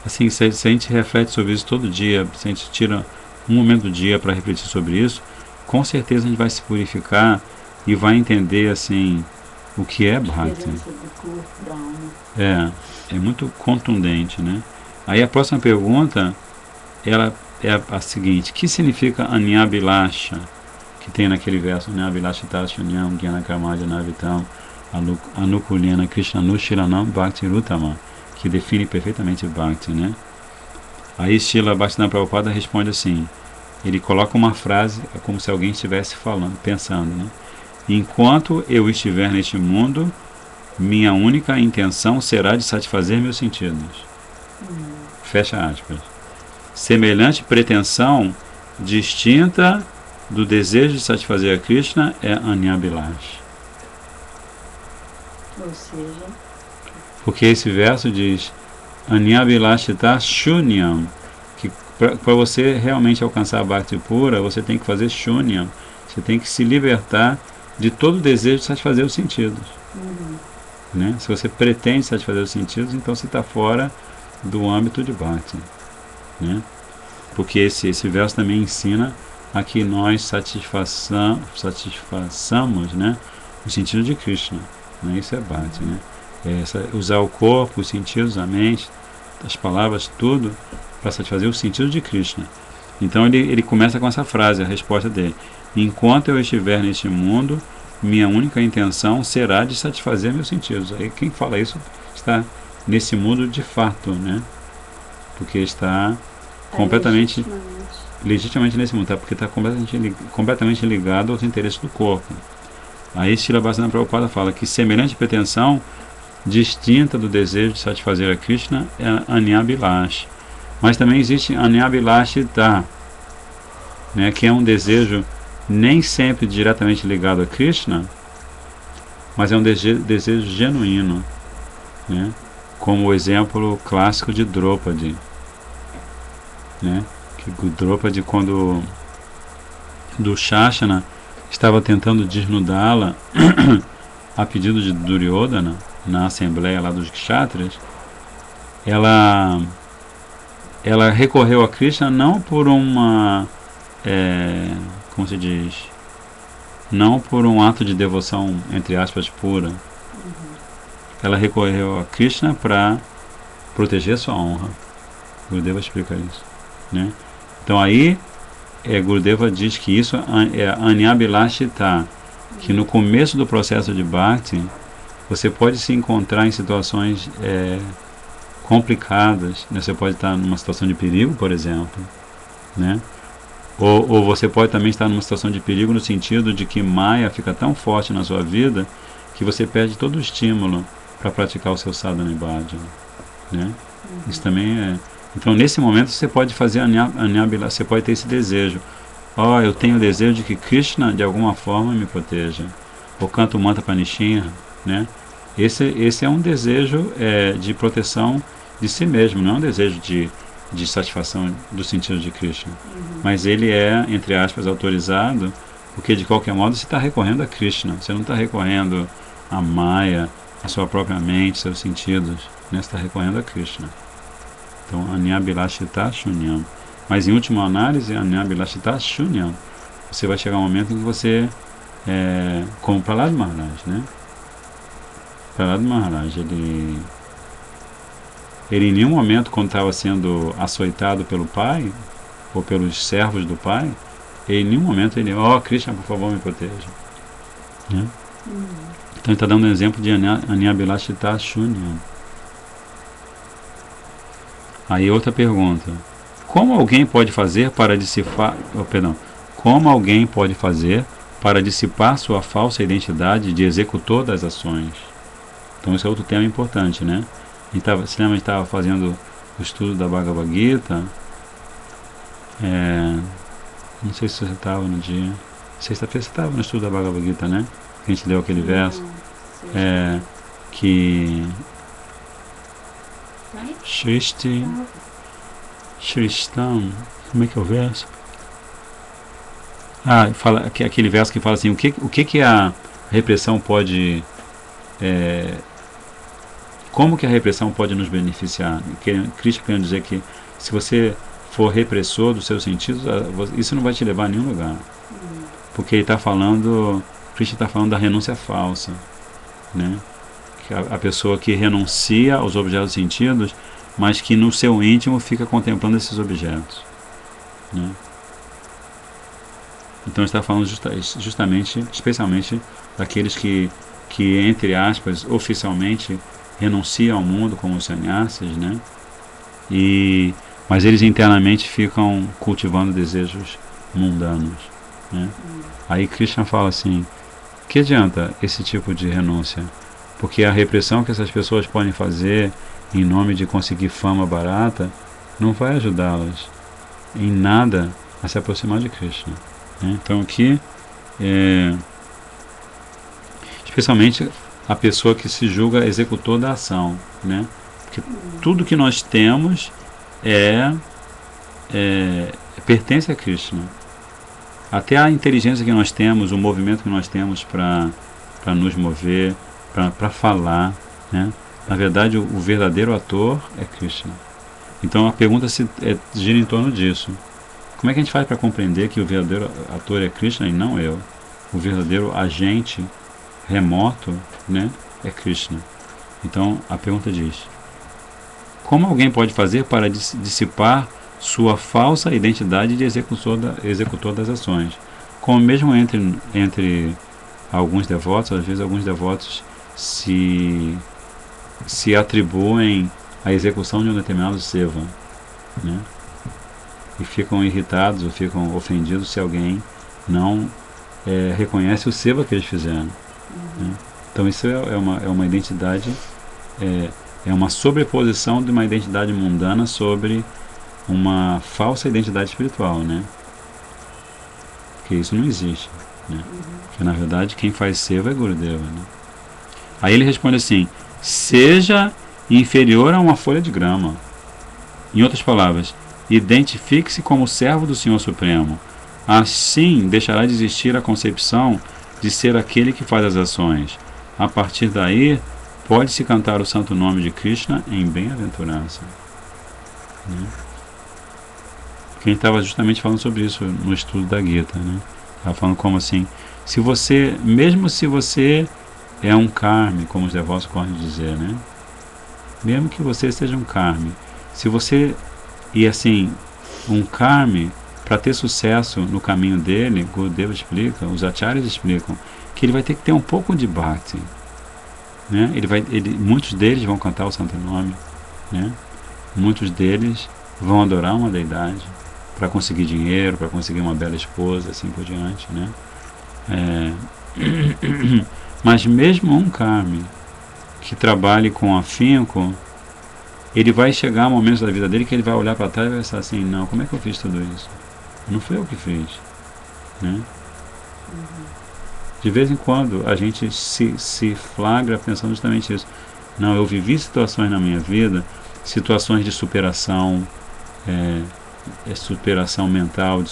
Assim, se a gente reflete sobre isso todo dia, se a gente tira um momento do dia para refletir sobre isso, com certeza a gente vai se purificar e vai entender, assim, o que é Bhakti. É muito contundente, né? Aí a próxima pergunta, ela é a seguinte: que significa Anyabilasha? Que tem naquele verso, Anyabilasha Tashunyam Gyanakarmadya Navitam Anukulena Krishna Nushiranam Bhakti Rutama, que define perfeitamente Bhakti, né? Aí Srila Bhaktivinoda Prabhupada responde assim, ele coloca uma frase, é como se alguém estivesse falando, pensando, né? Enquanto eu estiver neste mundo, minha única intenção será de satisfazer meus sentidos. Fecha aspas. Semelhante pretensão distinta do desejo de satisfazer a Krishna é Anyabilash. Ou seja... Porque esse verso diz Anyabilashita Shunyam, que para você realmente alcançar a Bhakti pura, você tem que fazer Shunyam, você tem que se libertar de todo o desejo de satisfazer os sentidos. Né? Se você pretende satisfazer os sentidos, então você está fora do âmbito de Bhakti. Né? Porque esse verso também ensina a que nós satisfaçamos, né, o sentido de Krishna. Né? Isso é Bhakti, né? Usar o corpo, os sentidos, a mente, as palavras, tudo para satisfazer o sentido de Krishna. Então ele começa com essa frase, a resposta dele: enquanto eu estiver neste mundo, minha única intenção será de satisfazer meus sentidos. Aí quem fala isso está nesse mundo de fato, né? Porque está completamente, legitimamente nesse mundo, tá? Porque está completamente ligado aos interesses do corpo. Aí Srila Bhaktivinoda Prabhupada fala que semelhante pretensão distinta do desejo de satisfazer a Krishna é Anyabilash. Mas também existe Anyabilashita, né, que é um desejo nem sempre diretamente ligado a Krishna, mas é um desejo genuíno, né, como o exemplo clássico de Draupadi, né, que Draupadi, quando Dushasana estava tentando desnudá-la a pedido de Duryodhana na assembleia lá dos Kshatriyas, ela recorreu a Krishna não por uma como se diz, não por um ato de devoção, entre aspas, pura. Ela recorreu a Krishna para proteger sua honra. Gurudeva explica isso, né? Então aí Gurudeva diz que isso é Anyabilashita, que no começo do processo de Bhakti você pode se encontrar em situações complicadas, né? Você pode estar numa situação de perigo, por exemplo, né? Ou você pode também estar numa situação de perigo no sentido de que Maya fica tão forte na sua vida que você perde todo o estímulo para praticar o seu sadhana e bhajana, né? Isso também é... Então nesse momento você pode fazer você pode ter esse desejo. Eu tenho o desejo de que Krishna de alguma forma me proteja. Ou canto mantra para Nishinra, né? Esse é um desejo de proteção de si mesmo, não é um desejo de satisfação do sentido de Krishna. Mas ele é, entre aspas, autorizado, porque de qualquer modo você está recorrendo a Krishna, você não está recorrendo a Maya, a sua própria mente, seus sentidos, né? Você está recorrendo a Krishna. Então, Anyabilashita Shunyam. Mas em última análise, Anyabilashita Shunyam, você vai chegar um momento em que você, como Prahlad Maharaj, né? Prahlad Maharaj, ele em nenhum momento, quando estava sendo açoitado pelo pai, ou pelos servos do pai, em nenhum momento ele, Krishna, por favor, me proteja, né? Então ele está dando um exemplo de Anyabilashita Shunyam. Aí outra pergunta: como alguém pode fazer para dissipar, como alguém pode fazer para dissipar sua falsa identidade de executor das ações? Então esse é outro tema importante, né? A gente estava fazendo o estudo da Bhagavad Gita, não sei se você estava no dia, sexta-feira você estava no estudo da Bhagavad Gita, né? A gente leu aquele verso, que Shristam, como é que é o verso? Fala, aquele verso que fala assim, o que a repressão pode... como que a repressão pode nos beneficiar? Krishna quer dizer que se você for repressor dos seus sentidos, isso não vai te levar a nenhum lugar. Porque ele está falando, Krishna está falando da renúncia falsa, né? Que a pessoa que renuncia aos objetos dos sentidos, mas que no seu íntimo fica contemplando esses objetos, né? Então está falando justamente, especialmente daqueles que entre aspas, oficialmente renunciam ao mundo como os sannyasis, né? Mas eles internamente ficam cultivando desejos mundanos, né? Aí Krishna fala assim: que adianta esse tipo de renúncia? Porque a repressão que essas pessoas podem fazer em nome de conseguir fama barata não vai ajudá-las em nada a se aproximar de Krishna, né? Então aqui, especialmente a pessoa que se julga executor da ação, né? Porque tudo que nós temos pertence a Krishna. Até a inteligência que nós temos, o movimento que nós temos para nos mover, para falar, né? Na verdade, o verdadeiro ator é Krishna. Então a pergunta gira em torno disso. Como é que a gente faz para compreender que o verdadeiro ator é Krishna e não eu? O verdadeiro agente remoto, né, é Krishna. Então a pergunta diz: como alguém pode fazer para dissipar sua falsa identidade de executor das ações? Como mesmo entre alguns devotos, às vezes alguns devotos se atribuem a execução de um determinado seva, né? E ficam irritados ou ficam ofendidos se alguém não reconhece o seva que eles fizeram, né? Então isso é uma identidade, é uma sobreposição de uma identidade mundana sobre uma falsa identidade espiritual, né? Porque isso não existe, né? Porque na verdade quem faz seva é Gurudeva, né? Aí ele responde assim: seja inferior a uma folha de grama. Em outras palavras, identifique-se como servo do Senhor Supremo. Assim deixará de existir a concepção de ser aquele que faz as ações. A partir daí, pode-se cantar o santo nome de Krishna em bem-aventurança. Quem estava justamente falando sobre isso no estudo da Gita, né? Estava falando como assim, mesmo se você é um karmi, como os devotos gostam de dizer, né? Mesmo que você seja um karmi, se você, e assim, um karmi, para ter sucesso no caminho dele, Gurudeva explica, os acharyas explicam, que ele vai ter que ter um pouco de bhakti, né? Muitos deles vão cantar o santo nome, né? Muitos deles vão adorar uma deidade para conseguir dinheiro, para conseguir uma bela esposa, assim por diante, né? Mas mesmo um karmi que trabalhe com afinco, ele vai chegar a momentos da vida dele que ele vai olhar para trás e vai pensar assim: não, como é que eu fiz tudo isso? Não fui eu que fiz, né? De vez em quando a gente se flagra pensando justamente isso. Não, eu vivi situações na minha vida, situações de superação, superação mental, de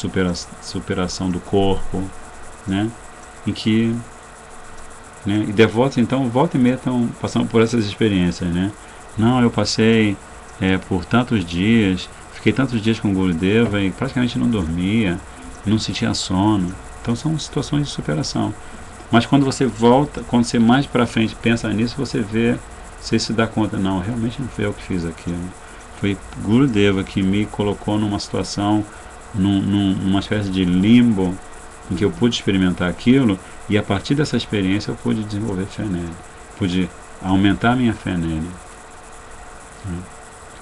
superação do corpo, né? Em que, né? E devotos então volta e meia estão passando por essas experiências, né? Não, eu passei por tantos dias, fiquei tantos dias com Gurudeva e praticamente não dormia, não sentia sono. Então são situações de superação. Mas quando você volta, quando você mais para frente pensa nisso, você se dá conta: não, realmente não foi eu que fiz aquilo. Foi Gurudeva que me colocou numa situação, numa espécie de limbo, em que eu pude experimentar aquilo, e a partir dessa experiência eu pude desenvolver fé nele, pude aumentar a minha fé nele.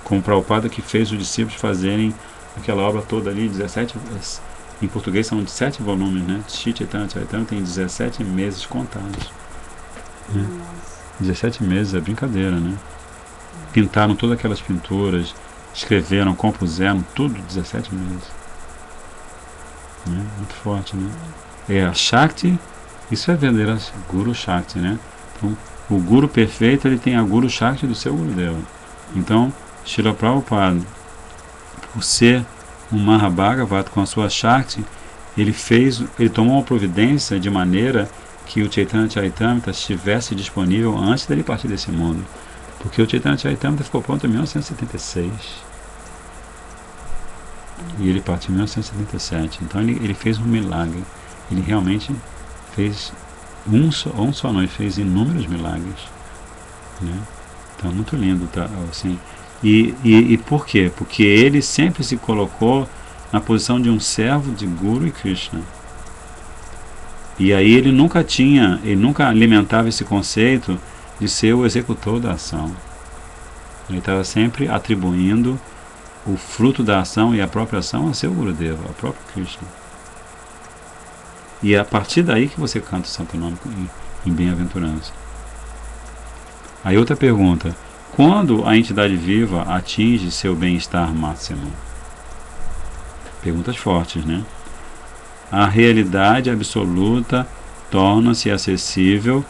Como Prabhupada, que fez os discípulos fazerem aquela obra toda ali, 17, em português são 7 volumes, né? Shri Chaitanya Charitamrita tem 17 meses contados, né? 17 meses é brincadeira, né? Pintaram todas aquelas pinturas, escreveram, compuseram, tudo 17 meses, né? Muito forte, né? A Shakti, isso é verdadeira Guru Shakti, né? Então, o Guru perfeito, ele tem a Guru Shakti do seu Gurudeva. Então, Srila Prabhupada, por ser um Mahabhagavata com a sua Shakti, ele tomou uma providência de maneira que o Chaitanya Charitamrita estivesse disponível antes dele partir desse mundo. Porque o Chaitanya Charitamrita ficou pronto em 1976. E ele partiu em 1977. Então ele fez um milagre. Ele realmente fez um só não, ele fez inúmeros milagres, né? Então muito lindo, tá? Assim, e por quê? Porque ele sempre se colocou na posição de um servo de Guru e Krishna. E aí ele nunca alimentava esse conceito de ser o executor da ação. Ele estava sempre atribuindo o fruto da ação e a própria ação a seu Gurudeva, ao próprio Krishna. E é a partir daí que você canta o santo nome em bem-aventurança. Aí outra pergunta: quando a entidade viva atinge seu bem-estar máximo? Perguntas fortes, né? A realidade absoluta torna-se acessível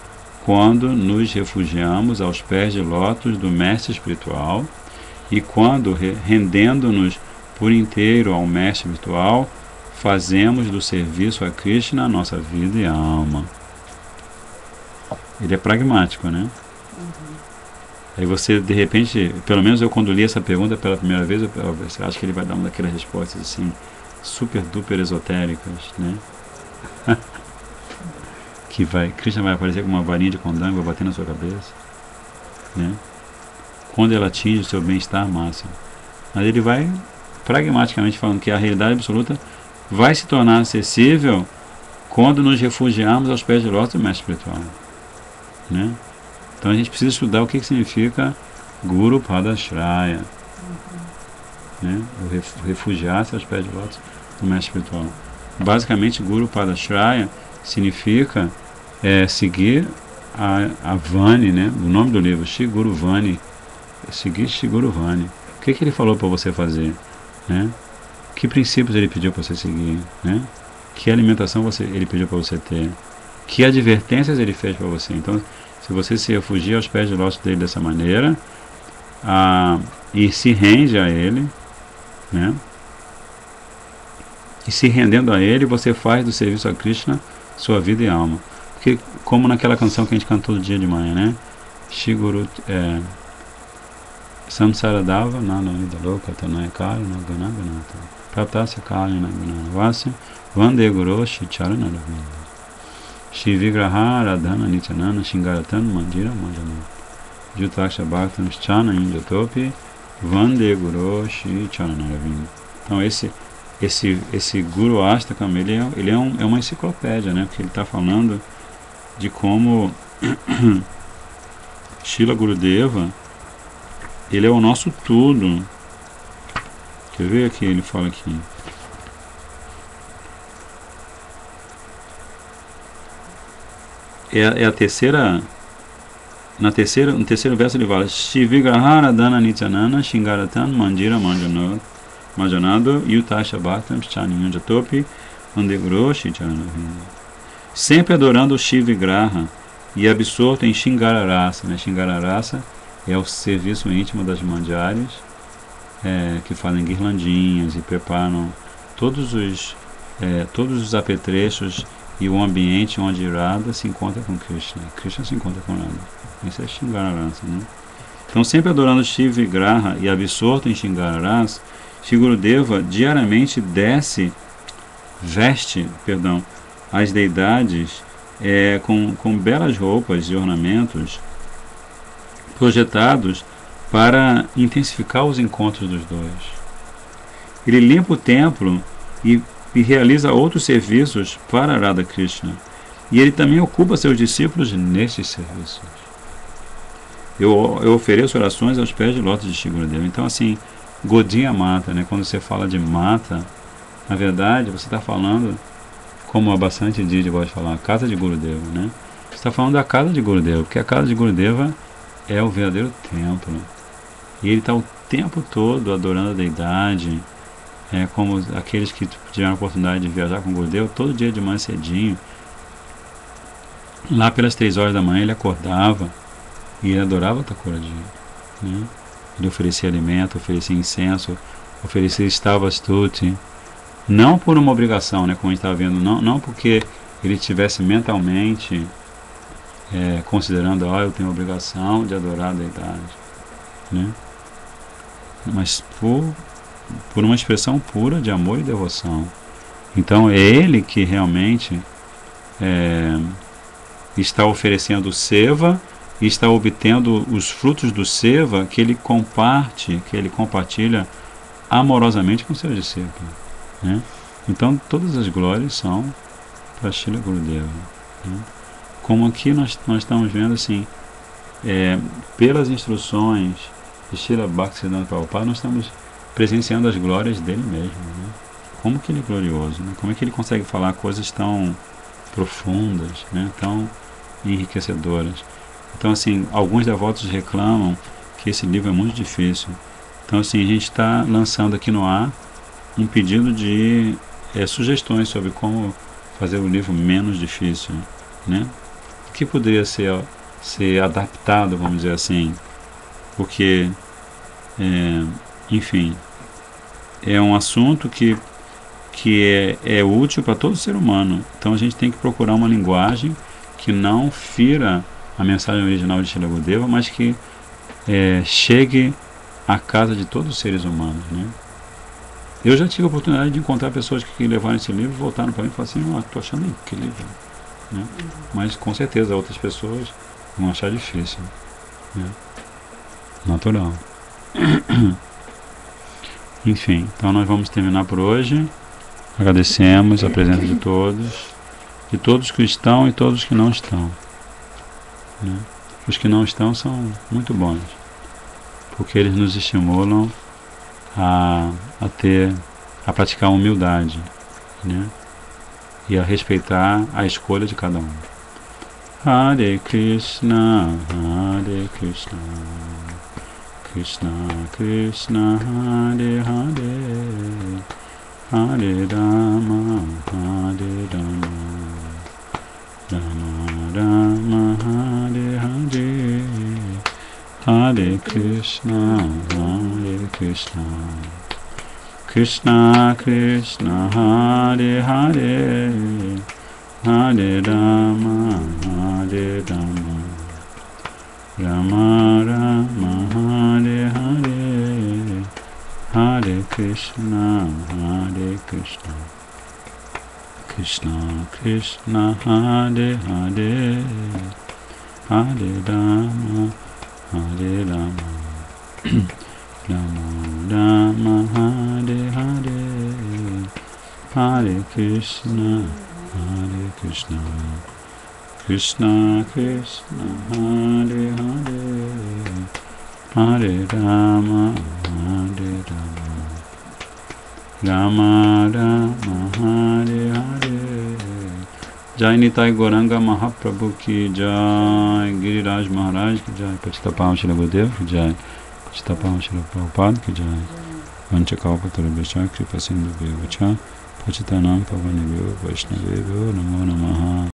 quando nos refugiamos aos pés de lótus do mestre espiritual e quando, rendendo-nos por inteiro ao mestre espiritual, fazemos do serviço a Krishna a nossa vida e a alma. Ele é pragmático, né? Aí você, de repente, pelo menos eu quando li essa pergunta pela primeira vez, eu acho que ele vai dar uma daquelas respostas assim, super duper esotéricas, né? Krishna vai aparecer com uma varinha de condão e vai bater na sua cabeça, né? Quando ela atinge o seu bem-estar máximo. Mas ele vai pragmaticamente falando que a realidade absoluta vai se tornar acessível quando nos refugiarmos aos pés de lótus do mestre espiritual, né? Então a gente precisa estudar o que significa Guru Padashraya, né? O refugiar-se aos pés de lótus do mestre espiritual. Basicamente, Guru Padashraya significa seguir a Vani, né? O nome do livro, Shri Guru Vani, seguir Shri Guru Vani. O que ele falou para você fazer, né? Que princípios ele pediu para você seguir, né? Que alimentação ele pediu para você ter, que advertências ele fez para você. Então, se você se refugia aos pés de lótus dele dessa maneira, e se rende a ele, né? E se rendendo a ele, você faz do serviço a Krishna sua vida e alma. Porque, como naquela canção que a gente canta todo dia de manhã, né? Shiguru Samsaradava Nana Nidaloka Tanayakari Naganaganata Praptasya Kali Naganavasya Vande Guru Shicharana Ravinda Shri Vigraha Radhana Nityanana Shingaratan Mandira Manjana Jutaksha Bhaktan Chana Injatopi Vande Guru Shicharana Ravinda. Então esse Guru Astakam, ele é uma enciclopédia, né? Porque ele está falando de como Srila Gurudeva, ele é o nosso tudo. Quer ver aqui? Ele fala aqui. A terceira. No terceiro verso ele fala: Shivigrahara Dana Nityanana Shingaratan Mandira Manjanado Yutasha Bhaktam Chaninjatopi Andeguro Shicharana. Sempre adorando o Shivigraha e absorto em Shingararasa, né? Shingararasa é o serviço íntimo das mandiárias, que fazem guirlandinhas e preparam todos os apetrechos e o ambiente onde Radha se encontra com Krishna. Krishna se encontra com Radha. Isso é Shingararasa, né? Então, sempre adorando Shiva Vigraha e absorto em Shingararasa, Shri Gurudeva diariamente veste as deidades com belas roupas e ornamentos projetados para intensificar os encontros dos dois. Ele limpa o templo e realiza outros serviços para Radha Krishna. E ele também ocupa seus discípulos nesses serviços. Eu ofereço orações aos pés de lótus de Shri Gurudeva. Então, assim, Gaudiya Mata, né? Quando você fala de Mata, na verdade, você está falando, como a bastante Didi gosta de falar, a casa de Gurudeva, né? Você está falando da casa de Gurudeva, porque a casa de Gurudeva é o verdadeiro templo. E ele está o tempo todo adorando a deidade, como aqueles que tiveram a oportunidade de viajar com Gurudeva, todo dia de manhã cedinho, lá pelas 3 horas da manhã ele acordava e ele adorava Thakurji, né? Ele oferecia alimento, oferecia incenso, oferecia Stavastuti, não por uma obrigação, né, como a gente estava vendo, não porque ele estivesse mentalmente considerando, eu tenho a obrigação de adorar a deidade, né? Mas por uma expressão pura de amor e devoção. Então é ele que realmente está oferecendo o seva e está obtendo os frutos do seva que ele compartilha amorosamente com seus discípulos, né? Então todas as glórias são para Srila Gurudeva, né? Como aqui nós estamos vendo, assim, pelas instruções de Srila Bhaktisiddhanta Prabhupada, nós estamos presenciando as glórias dele mesmo, né? Como que ele é glorioso, né? Como é que ele consegue falar coisas tão profundas, né? Tão enriquecedoras. Então, assim, alguns devotos reclamam que esse livro é muito difícil. Então, assim, a gente está lançando aqui no ar um pedido de sugestões sobre como fazer o livro menos difícil, né? O que poderia ser adaptado, vamos dizer assim, porque, enfim, é um assunto que é útil para todo ser humano. Então, a gente tem que procurar uma linguagem que não fira a mensagem original de Srila Gurudeva, mas que chegue à casa de todos os seres humanos, né? Eu já tive a oportunidade de encontrar pessoas que levaram esse livro e voltaram para mim e falaram assim: estou achando incrível, né? Mas com certeza outras pessoas vão achar difícil, né? Natural. Enfim, então nós vamos terminar por hoje. Agradecemos a presença de todos de todos que estão e todos que não estão, né? Os que não estão são muito bons, porque eles nos estimulam a praticar a humildade, né? E a respeitar a escolha de cada um. Hare Krishna, Krishna Krishna, Hare Hare, Hare Rama, Rama Rama, Hare Hare, Hare Krishna, Krishna Krishna, Hare Hare, Hare Rama, Rama Rama, Hare Hare, Hare Krishna, Krishna Krishna, Hare Hare, Hare Rama, Rama Rama, Hare Hare, Hare Krishna, Krishna Krishna, Hare Hare, Hare Rama, Rama Rama, Hare Hare. Jai Nitai Gauranga Mahaprabhu ki Jai, Giriraj Maharaj ki Jai, Patitapam Shri Gurudev ki Jai, Patitapam Shri Prabhupada ki Jai, Vanchakalpatarubhascha Kripa Sindhu Bhyo Vacha, Pacitanam Pavanebhyo Vaishnavebhyo Namo Namaha.